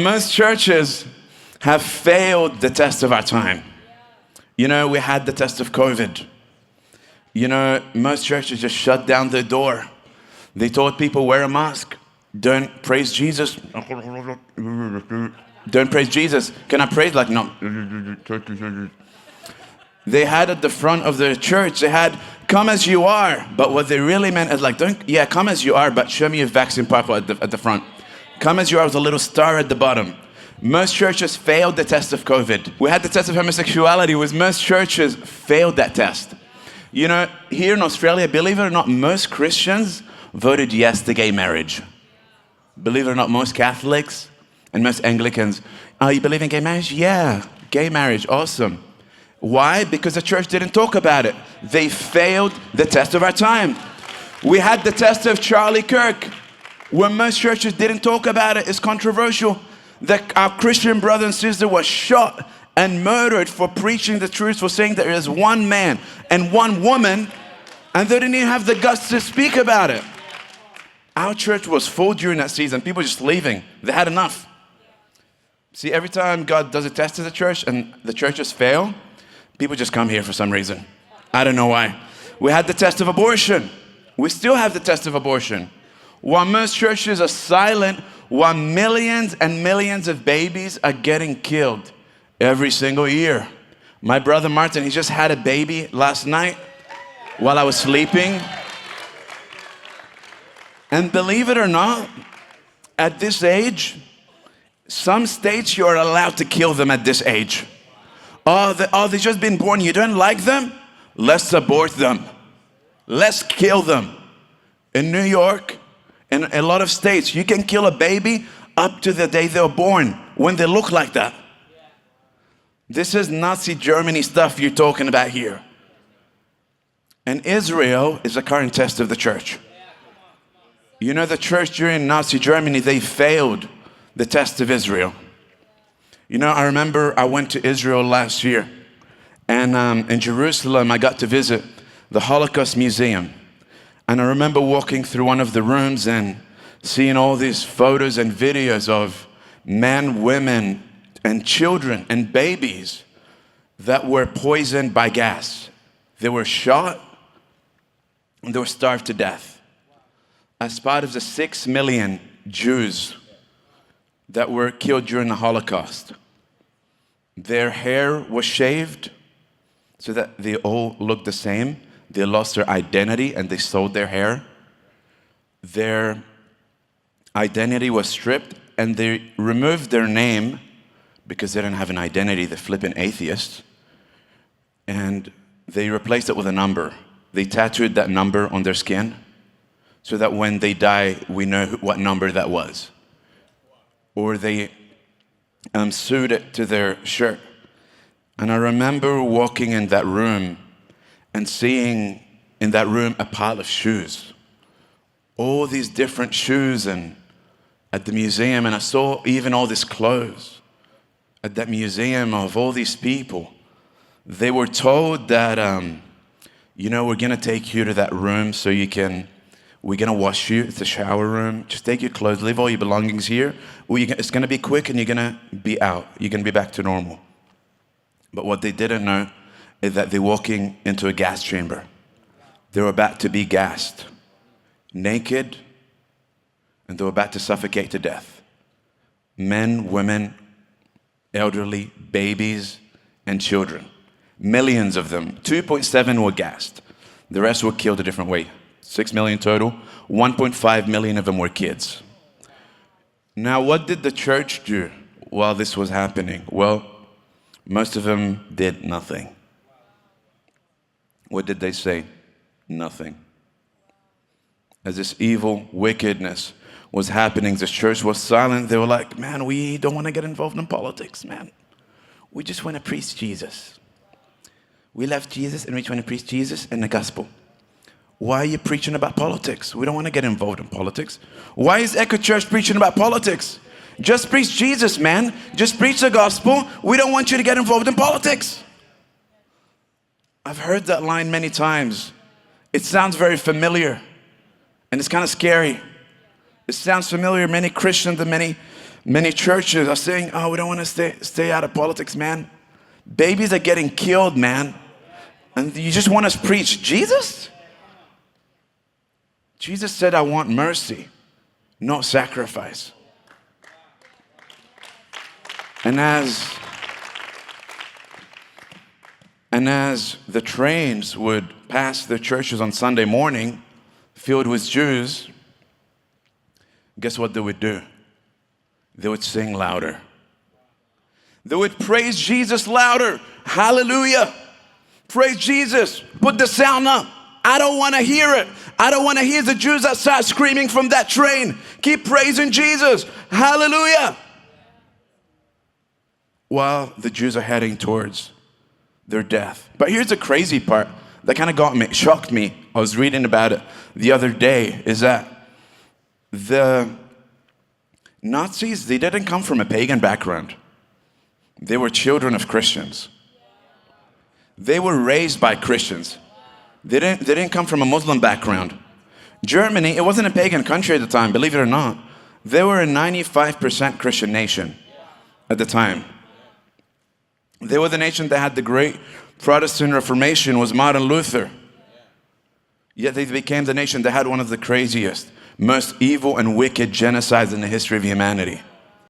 Most churches have failed the test of our time. You know, we had the test of COVID. You know, most churches just shut down their door. They told people, wear a mask. Don't praise Jesus. Don't praise Jesus. Can I praise? Like, no. They had at the front of the church, they had, come as you are. But what they really meant is like, come as you are, but show me your vaccine passport at the front. Come as you are with a little star at the bottom. Most churches failed the test of COVID. We had the test of homosexuality, most churches failed that test. You know, here in Australia, believe it or not, most Christians voted yes to gay marriage. Believe it or not, most Catholics and most Anglicans, oh, you believe in gay marriage? Yeah, gay marriage, awesome. Why? Because the church didn't talk about it. They failed the test of our time. We had the test of Charlie Kirk, where most churches didn't talk about it. It's controversial that our Christian brother and sister was shot and murdered for preaching the truth, for saying there is one man and one woman, and they didn't even have the guts to speak about it. Our church was full during that season. People just leaving. They had enough. See, every time God does a test to the church and the churches fail, people just come here for some reason. I don't know why. We had the test of abortion. We still have the test of abortion. While most churches are silent, while millions and millions of babies are getting killed every single year. My brother Martin, he just had a baby last night while I was sleeping. And believe it or not, at this age, some states you are allowed to kill them at this age. They've just been born, you don't like them? Let's abort them. Let's kill them. In New York, in a lot of states, you can kill a baby up to the day they're born, when they look like that. This is Nazi Germany stuff you're talking about here. And Israel is a current test of the church. You know, the church during Nazi Germany, they failed the test of Israel. You know, I remember I went to Israel last year, and in Jerusalem, I got to visit the Holocaust Museum. And I remember walking through one of the rooms and seeing all these photos and videos of men, women, and children and babies that were poisoned by gas. They were shot and they were starved to death. As part of the 6 million Jews that were killed during the Holocaust, their hair was shaved so that they all looked the same. They lost their identity and they sold their hair. Their identity was stripped and they removed their name because they didn't have an identity, the flippant atheists. And they replaced it with a number. They tattooed that number on their skin so that when they die, we know what number that was. Or they sewed it to their shirt. And I remember walking in that room and seeing in that room a pile of shoes. All these different shoes and at the museum, and I saw even all these clothes at that museum of all these people. They were told that, you know, we're gonna take you to that room so we're gonna wash you, it's a shower room, just take your clothes, leave all your belongings here, it's gonna be quick and you're gonna be out, you're gonna be back to normal. But what they didn't know is that they're walking into a gas chamber. They were about to be gassed, naked, and they were about to suffocate to death. Men, women, elderly, babies, and children. Millions of them. 2.7 were gassed. The rest were killed a different way. 6 million total. 1.5 million of them were kids. Now, what did the church do while this was happening? Well, most of them did nothing. What did they say? Nothing. As this evil wickedness was happening, the church was silent. They were like, man, we don't want to get involved in politics, man. We just want to preach Jesus. We love Jesus and we just want to preach Jesus and the gospel. Why are you preaching about politics? We don't want to get involved in politics. Why is Echo Church preaching about politics? Just preach Jesus, man. Just preach the gospel. We don't want you to get involved in politics. I've heard that line many times. It sounds very familiar and it's kind of scary. It sounds familiar. Many Christians and many Many churches are saying, oh, we don't want to stay out of politics, man. Babies are getting killed, man. And you just want us to preach Jesus? Jesus said, I want mercy, not sacrifice. And as the trains would pass the churches on Sunday morning, filled with Jews, guess what they would do? They would sing louder. They would praise Jesus louder. Hallelujah. Praise Jesus. Put the sound up. I don't want to hear it. I don't want to hear the Jews outside screaming from that train. Keep praising Jesus. Hallelujah. While the Jews are heading towards their death. But here's the crazy part that kind of shocked me. I was reading about it the other day, is that the Nazis, they didn't come from a pagan background. They were children of Christians. They were raised by Christians. They didn't come from a Muslim background. Germany, it wasn't a pagan country at the time, believe it or not. They were a 95% Christian nation at the time. They were the nation that had the great Protestant Reformation, was Martin Luther. Yet they became the nation that had one of the craziest, most evil and wicked genocides in the history of humanity.